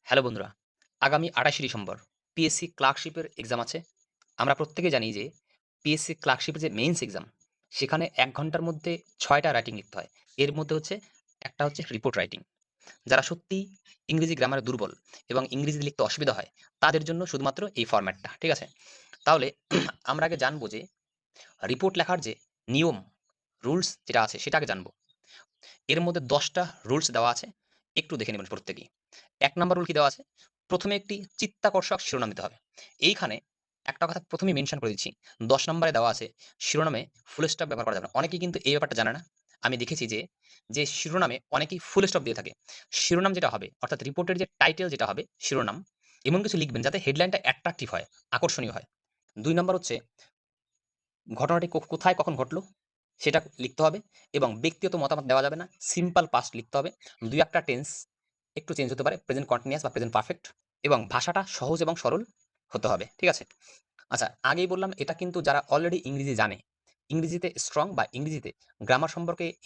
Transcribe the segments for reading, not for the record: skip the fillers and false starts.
Hello বন্ধুরা, আগামী ২৮শে December PSC ক্লার্কশিপের exam আছে। আমরা প্রত্যেকে জানি যে পিএসসি ক্লার্কশিপের যে মেইনস এক্সাম, সেখানে ১ ঘন্টার মধ্যে ৬টা রাইটিং লিখতে হয়। এর মধ্যে একটা হচ্ছে রিপোর্ট রাইটিং। যারা সত্যিই ইংরেজি গ্রামারে দুর্বল এবং ইংরেজি লিখতে অসুবিধা হয়, তাদের জন্য শুধুমাত্র এই ফরম্যাটটা। ঠিক আছে? তাহলে আমরা আগে জানবো যে রিপোর্ট লেখার যে নিয়ম, রুলস যেটা আছে সেটা আগে জানবো। এর মধ্যে ১০টা রুলস দেওয়া আছে। একটু দেখে নেবেন প্রত্যেকেই। ১ নাম্বার রুল কি দেওয়া আছে? প্রথমে একটি চিত্তাকর্ষক শিরোনাম দিতে হবে। এইখানে একটা কথা প্রথমেই মেনশন করে দিচ্ছি। ১০ নাম্বারে দেওয়া আছে শিরোনামে ফুল স্টপ ব্যবহার করা যাবে না। অনেকেই কিন্তু এই ব্যাপারটা জানে না। আমি দেখেছি যে শিরোনামে অনেকেই ফুল স্টপ দিয়ে থাকে। শিরোনাম যেটা হবে অর্থাৎ রিপোর্টের যে টাইটেল যেটা হবে শিরোনাম, এমন কিছু লিখবেন যাতে হেডলাইনটা অ্যাট্রাকটিভ হয়, আকর্ষণীয় হয়। ২ নাম্বার হচ্ছে ঘটনাটি কোথায় কখন ঘটলো সেটা লিখতে হবে এবং ব্যক্তিগত মতামত দেওয়া যাবে না। সিম্পল পাস্ট লিখতে হবে। ২-১ টা টেন্স একটু চেঞ্জ হতে পারে। প্রেজেন্ট কন্টিনিউয়াস বা প্রেজেন্ট পারফেক্ট এবং ভাষাটা সহজ এবং সরল হতে হবে। ঠিক আছে? আচ্ছা, আগেই বললাম এটা কিন্তু যারা অলরেডি ইংরেজি জানে, ইংরেজিতে স্ট্রং বা ইংরেজিতে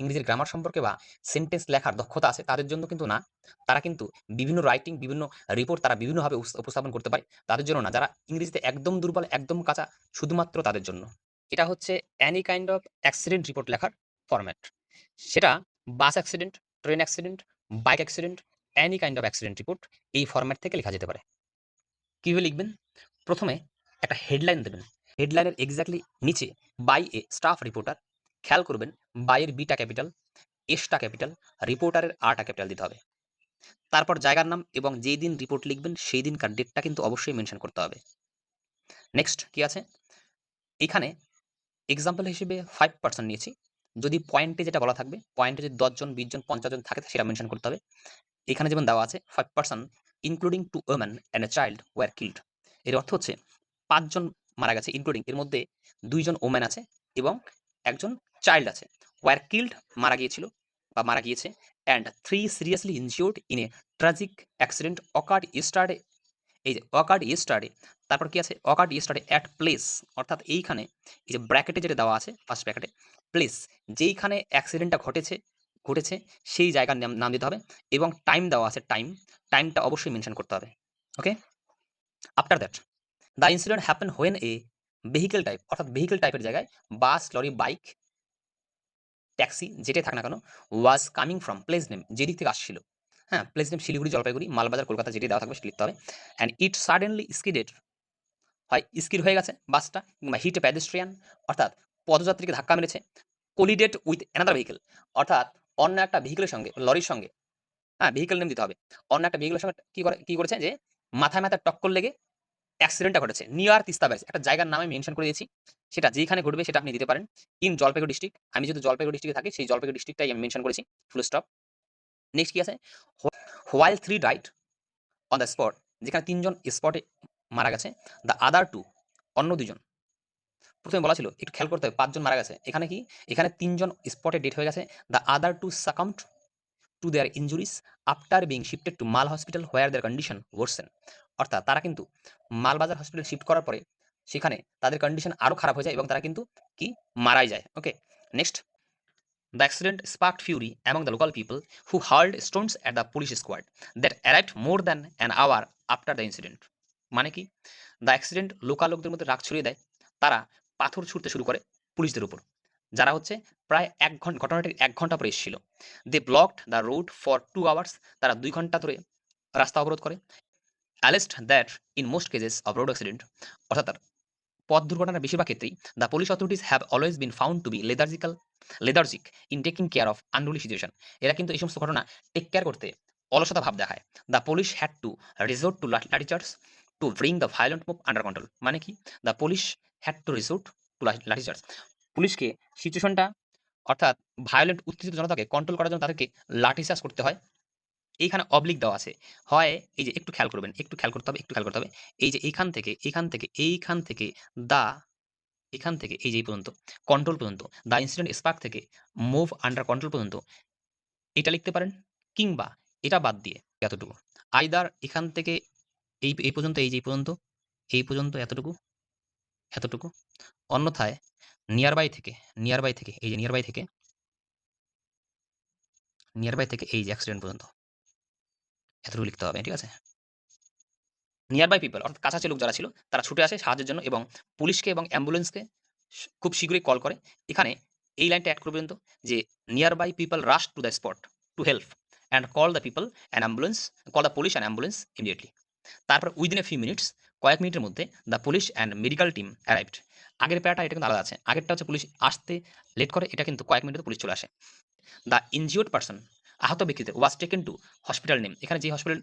ইংরেজির গ্রামার সম্পর্কে বা সেন্টেন্স লেখার দক্ষতা আছে তাদের জন্য কিন্তু না। তারা কিন্তু বিভিন্ন রাইটিং, বিভিন্ন রিপোর্ট তারা বিভিন্নভাবে উপস্থাপন করতে পারে। তাদের জন্য না। যারা ইংরেজিতে একদম দুর্বল, একদম কাঁচা শুধুমাত্র তাদের জন্য। এটা হচ্ছে Annie kind of accident report লেখার ফরম্যাট। সেটা bus accident, train accident, bike accident, Annie kind of accident report এই ফরম্যাট থেকে লেখা যেতে পারে। কিভাবে লিখবেন? প্রথমে একটা হেডলাইন দেবেন। হেডলাইনের এক্স্যাক্টলি নিচে বাই এ স্টাফ রিপোর্টার। খেয়াল করবেন বাই এর বিটা ক্যাপিটাল, এসটা ক্যাপিটাল, রিপোর্টারের আরটা ক্যাপিটাল দিতে হবে। তারপর জায়গার নাম এবং যেই দিন রিপোর্ট লিখবেন সেই দিনকার ডেটটা কিন্তু অবশ্যই মেনশন করতে হবে। নেক্সট কি আছে? এখানে এক্সাম্পল হিসেবে 5% নিয়েছি। যদি পয়েন্টে যেটা বলা থাকবে, পয়েন্টে যদি ১০ জন, ২০ জন, ৫০ জন থাকে সেটা মেনশন করতে হবে। এখানে যেমন দেওয়া আছে 5% including 2 women and a child were killed. এর অর্থ হচ্ছে ৫ জন মারা গেছে ইনক্লুডিং এর মধ্যে ২ জন ওমেন আছে এবং একজন চাইল্ড আছে। ওয়্যার কিল্ড মারা গিয়েছিল বা মারা গিয়েছে and 3 seriously injured in a tragic accident occurred yesterday. এই যে অকার্ড ইয়েস্টারডে, তারপর কি আছে? অকার্ড ইয়েস্টারডে অ্যাট প্লেস, অর্থাৎ এইখানে এই যে ব্র্যাকেটে যেটা দেওয়া আছে ফার্স্ট ব্র্যাকেটে প্লেস, যেইখানে অ্যাক্সিডেন্টটা ঘটেছে সেই জায়গার নাম নাম দিতে হবে এবং টাইম দেওয়া আছে টাইমটা অবশ্যই মেনশন করতে হবে। Okay? After that the incident happen when a vehicle type, অর্থাৎ ভেহিকল টাইপের জায়গায় বাস, লরি, বাইক, ট্যাক্সি যেটাই থাক না কেন was coming from place name, যেদিক থেকে আসছিল। হ্যাঁ, প্লেস নেম শিলিগুড়ি, জলপাইগুড়ি, মালবাজার, কলকাতা যেটি দেওয়া থাকবে সেটা লিখতে হবে। অ্যান্ড ইট সাডেনলি স্কিডেড, হয় স্কিড হয়ে গেছে বাসটা কিংবা হিট এ প্যাডেস্ট্রিয়ান, অর্থাৎ পদযাত্রীকে ধাক্কা মেরেছে। কোলিডেড উইথ অ্যানাদার ভেহিকল, অর্থাৎ অন্য একটা ভেহিকলের সঙ্গে, লরির সঙ্গে, হ্যাঁ ভেহিকল নেম দিতে হবে। অন্য একটা ভেহিকলের সঙ্গে কি করেছে যে মাথায় টক্কর লেগে অ্যাক্সিডেন্টটা ঘটেছে নিয়ার তিস্তা ব্যারেজ, একটা জায়গার নামে মেনশন করে দিয়েছি। সেটা যেখানে ঘটবে সেটা আপনি দিতে পারেন। ইন জলপাইগুড়ি ডিস্ট্রিক্ট, আমি যেহেতু জলপাইগুড়ি ডিস্ট্রিক্টে থাকি সেই জলপাইগুড়ি ডিস্ট্রিক্টটাই আমি মেনশন করেছি, ফুল স্টপ। নেক্সট কি আছে? While 3 died on the spot, যেখানে ৩ জন স্পটে মারা গেছে। দ্য আদার 2, অন্য ২ জন। প্রথমে বলা ছিল একটু খেয়াল করতে হবে ৫ জন মারা গেছে। এখানে কি? এখানে ৩ জন স্পটে ডেড হয়ে গেছে। The other 2 succumbed to their injuries after being shifted to Mal hospital where their condition worsened. অর্থাৎ তারা কিন্তু মালবাজার হসপিটাল শিফট করার পরে সেখানে তাদের কন্ডিশন আরো খারাপ হয়ে যায় এবং তারা কিন্তু কি মারাই যায়। Okay? Next, the accident sparked fury among the local people who hurled stones at the police squad that arrived more than an hour after the incident. মানে কি? দ্য অ্যাক্সিডেন্ট লোকাল লোকদের মধ্যে রাগ ছড়িয়ে দেয়। তারা পাথর ছুঁড়তে শুরু করে পুলিশদের উপর, যারা হচ্ছে প্রায় ১ ঘন্টা, ঘটনাটির ১ ঘন্টা পরে এসেছিল। They blocked the road for 2 hours, তারা ২ ঘন্টা ধরে রাস্তা অবরোধ করে। Alleged that in most cases of road accident, অর্থাৎ পথ দুর্ঘটনার বেশিরভাগ ক্ষেত্রেই the police authorities have always been found to be lethargic in taking care of unruly situation. এরা কিন্তু এই সমস্ত ঘটনা টেক কেয়ার করতে অলসতা ভাব দেখায়। The police had to resort to lathi charge to bring the violent mob under control. মানে কি? The police had to resort to lathi charge, পুলিশকে সিচুয়েশনটা অর্থাৎ ভায়োলেন্ট উত্তেজিত জনতাকে কন্ট্রোল করার জন্য তাদেরকে লাঠিচার্জ করতে হয়। এইখানে অবলিক দেওয়া আছে। হয় এই যে একটু খেয়াল করবেন, একটু খেয়াল করতে হবে, একটু খেয়াল করতে হবে। এই যে এইখান থেকে দা, এখান থেকে এই যে এই পর্যন্ত কন্ট্রোল পর্যন্ত, দ্য ইনসিডেন্ট স্পার্ক থেকে মুভ আন্ডার কন্ট্রোল পর্যন্ত এটা লিখতে পারেন, কিংবা এটা বাদ দিয়ে এতটুকু। আইদার এখান থেকে এই পর্যন্ত, এই যে এই পর্যন্ত এতটুকু। অন্যথায় নিয়ারবাই থেকে এই যে নিয়ারবাই থেকে এই যে অ্যাক্সিডেন্ট পর্যন্ত এতটুকু লিখতে হবে। ঠিক আছে? নিয়ার বাই পিপল অর্থাৎ কাছাকাছি লোক যারা ছিল তারা ছুটে আসে সাহায্যের জন্য এবং পুলিশকে এবং অ্যাম্বুলেন্সকে খুব শীঘ্রই কল করে। এখানে এই লাইনটা অ্যাড করবেন তো যে near by people rush to the spot to help and call the people and ambulance, call the police and ambulance immediately. তারপর উইদিন এ ফিউ মিনিটস, কয়েক মিনিটের মধ্যে the police and medical team arrived. আগের প্যারাটা এটা কিন্তু আলাদা আছে, আগেরটা হচ্ছে পুলিশ আসতে লেট করে, এটা কিন্তু কয়েক মিনিটে পুলিশ চলে আসে। দ্য ইনজিওর্ড পার্সন, আহত ব্যক্তিদের was taken to hospital name, এখানে যে হসপিটাল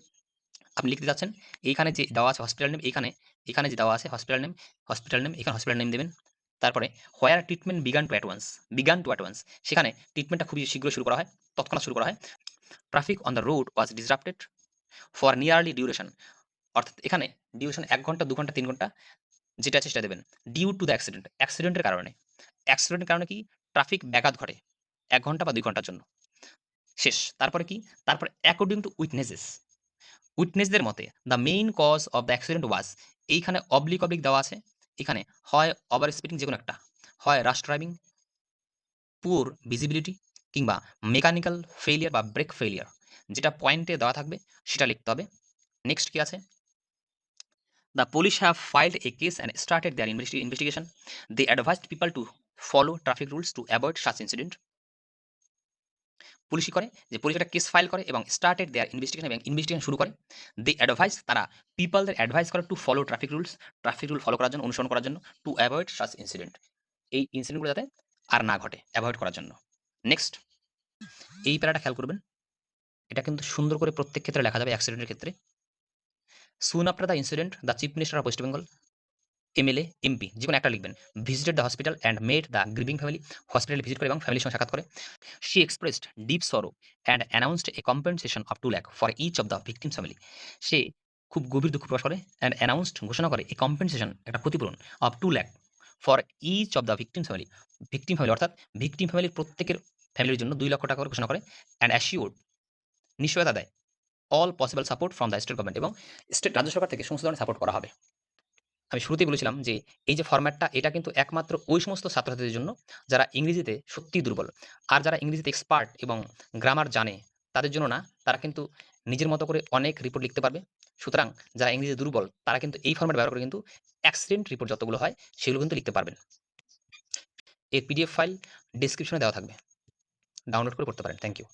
আপনি লিখতে যাচ্ছেন এইখানে যে দেওয়া আছে হসপিটাল নেম, এখানে এখানে যে দেওয়া আছে হসপিটাল নেম এখানে হসপিটাল নেম দেবেন। তারপরে where treatment began to at once, সেখানে ট্রিটমেন্টটা খুবই শীঘ্র শুরু করা হয়, তৎক্ষণাৎ শুরু করা হয়। Traffic on the road was disrupted for nearly duration, অর্থাৎ এখানে ডিউরেশন 1 ঘন্টা 2 ঘন্টা 3 ঘন্টা যেটা আছে সেটা দেবেন। ডিউ টু দ্য অ্যাক্সিডেন্ট, অ্যাক্সিডেন্টের কারণে, অ্যাক্সিডেন্টের কারণে কি ট্রাফিক ব্যাঘাত ঘটে 1 ঘন্টা বা 2 ঘন্টার জন্য। শেষ। তারপরে কি? তারপরে অ্যাকর্ডিং টু উইটনেসদের মতে the main cause of the accident was, এইখানে অবলিক দেওয়া আছে, এখানে হয় ওভার স্পিডিং যে কোনো একটা, হয় রাশ ড্রাইভিং, পুওর ভিজিবিলিটি, কিংবা মেকানিক্যাল ফেইলিয়ার বা ব্রেক ফেইলিয়ার, যেটা পয়েন্টে দেওয়া থাকবে সেটা লিখতে হবে। নেক্সট কি আছে? The police have filed a case and started their investigation. They advised people to follow traffic rules to avoid such incident. পুলিশই করে যে পুলিশ একটা কেস ফাইল করে এবং স্টার্টেড দেয়ার ইনভেস্টিগেশন এবং ইনভেস্টিগেশন শুরু করে। দে অ্যাডভাইস, তারা পিপলদের অ্যাডভাইস করে to follow traffic rule follow করার জন্য, অনুসরণ করার জন্য, টু অ্যাভয়েড সাচ ইনসিডেন্ট, এই ইনসিডেন্টগুলো যাতে আর না ঘটে, অ্যাভয়েড করার জন্য। নেক্সট এই প্যারাটা খেয়াল করবেন, এটা কিন্তু সুন্দর করে প্রত্যেক ক্ষেত্রে লেখা যাবে। অ্যাক্সিডেন্টের ক্ষেত্রে soon after the incident the chief minister of West Bengal, MLA, MP যে কোনো একটা লিখবেন, visited the hospital and made the grieving family, হসপিটালে ভিজিট করে এবং ফ্যামিলির সঙ্গে সাক্ষাৎ করে। She expressed deep sorrow and announced a compensation of 2 lakh for each of the victims' family. সে খুব গভীর দুঃখ প্রকাশ করে অ্যান্ড অ্যানাউন্সড ঘোষণা করে এ কম্পেনসেশন একটা ক্ষতিপূরণ of 2 lakh for each of the victims family, victim family অর্থাৎ ভিকটিম ফ্যামিলির প্রত্যেকের ফ্যামিলির জন্য 2 লক্ষ টাকা করে ঘোষণা করে। অ্যান্ড অ্যাসিওর্ড, নিশ্চয়তা দেয়, all possible support from the state government, এবং রাজ্য সরকার থেকে সমস্ত ধরনের সাপোর্ট করা হবে। আমি শুরুতেই বলেছিলাম যে এই যে ফরম্যাটটা এটা কিন্তু একমাত্র ওই সমস্ত ছাত্রছাত্রীদের জন্য যারা ইংরেজিতে সত্যিই দুর্বল। আর যারা ইংরেজিতে এক্সপার্ট এবং গ্রামার জানে তাদের জন্য না, তারা কিন্তু নিজের মতো করে অনেক রিপোর্ট লিখতে পারবে। সুতরাং যারা ইংরেজিতে দুর্বল তারা কিন্তু এই ফরম্যাট ব্যবহার করে কিন্তু অ্যাক্সিডেন্ট রিপোর্ট যতগুলো হয় সেগুলো কিন্তু লিখতে পারবেন। এর পিডিএফ ফাইল ডেসক্রিপশনে দেওয়া থাকবে, ডাউনলোড করে পড়তে পারেন। Thank you.